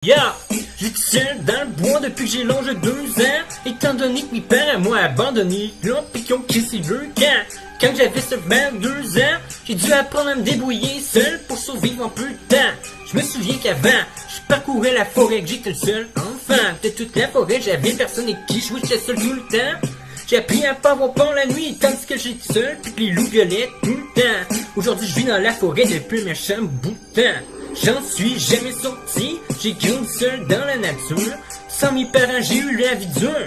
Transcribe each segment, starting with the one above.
Yeah, j'étais seul dans le bois depuis que j'ai l'âge de 2 ans, étant donné que mes parents m'ont abandonné, là pis qu'ils ont crissé le camp. Quand j'avais seulement 2 ans, j'ai dû apprendre à me débrouiller seul pour survivre un peu de temps. Je me souviens qu'avant, je parcourais la forêt, que j'étais le seul enfant. De toute la forêt, j'avais personne avec qui jouer, j'étais seul tout le temps. J'ai appris à pas avoir peur la nuit, tandis que j'étais seul, pis que les loups gueulaient tout le temps. Aujourd'hui, je vis dans la forêt depuis un méchant bout de temps. J'en suis jamais sorti, j'ai grandi seul dans la nature. Sans mes parents, j'ai eu la vie dure.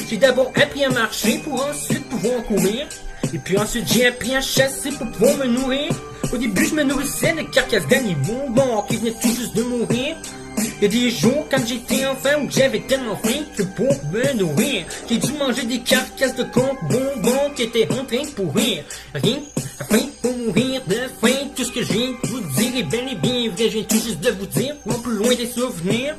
J'ai d'abord appris à marcher pour ensuite pouvoir courir. Et puis ensuite, j'ai appris à chasser pour pouvoir me nourrir. Au début, je me nourrissais de carcasses d'animaux morts qui venaient tout juste de mourir. Il y a des jours quand j'étais enfant où j'avais tellement faim que pour me nourrir, j'ai dû manger des carcasses de conques bonbons qui étaient en train de pourrir. Rien afin pour mourir de faim, tout ce que je viens de vous dire est bel et bien vrai. Je viens tout juste de vous dire, non plus loin des souvenirs.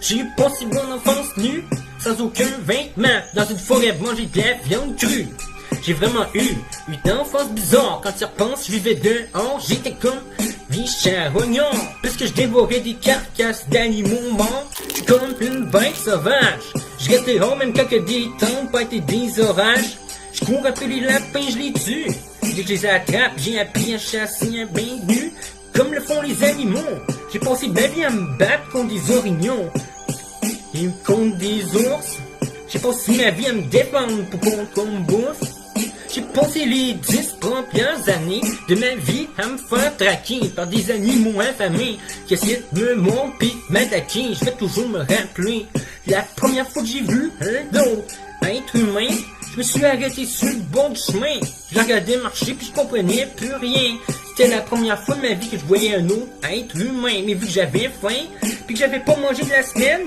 J'ai eu passé mon enfance nue, sans aucun vêtement, dans une forêt manger de la viande crue. J'ai vraiment eu une enfance bizarre. Quand tu y repenses, je vivais dehors, j'étais comme Vichard-Oignon, puisque je dévorais des carcasses d'animaux morts. J'suis comme une bête sauvage. Je reste dehors même quand que des tempêtes et des orages. Je cours après les lapins, je les tue. Dès que je les attrape, j'ai appris à chasser un bain nu, comme le font les animaux. J'ai passé ma vie à me battre contre des orignons et contre des ours. J'ai passé ma vie à me défendre pour qu'on me bouffe. J'ai passé les 10 premières années de ma vie à me faire traquer par des animaux infamés qui essaient de me mordre pis de m'attaquer. Je vais toujours me rappeler la première fois que j'ai vu un autre être humain. Je me suis arrêté sur le bord du chemin. Je regardais marcher puis je comprenais plus rien. C'était la première fois de ma vie que je voyais un autre être humain. Mais vu que j'avais faim puis que j'avais pas mangé de la semaine,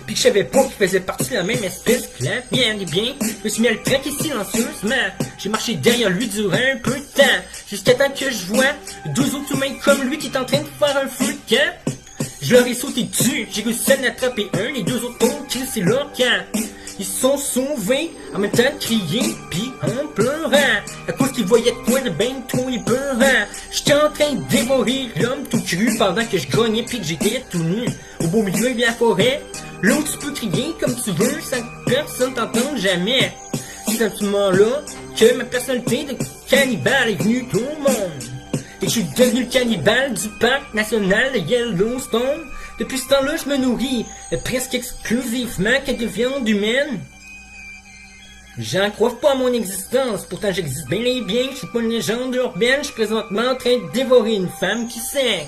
puis que je savais pas qu'il faisait partie de la même espèce que la mienne, eh bien, je me suis mis à le traquer silencieusement. J'ai marché derrière lui durant un peu de temps, jusqu'à temps que je vois 2 autres humains comme lui qui est en train de faire un feu de camp. Je leur ai sauté dessus, j'ai réussi à en attraper un, les 2 autres ont crissé leur camp. Ils se sont sauvés en même temps de crier pis en pleurant, à cause qu'ils voyaient de quoi de ben trop épeurant. J'étais en train de dévorer l'homme tout cru pendant que je grognais pis que j'étais tout nu au beau milieu de la forêt. Là où tu peux crier comme tu veux sans que personne t'entende jamais. C'est à ce moment-là que ma personnalité de cannibale est venue au monde. Et que je suis devenu le cannibale du parc national de Yellowstone. Depuis ce temps-là, je me nourris presque exclusivement que de viande humaine. J'en crois pas à mon existence, pourtant j'existe bel et bien, je suis pas une légende urbaine, je suis présentement en train de dévorer une femme qui saigne.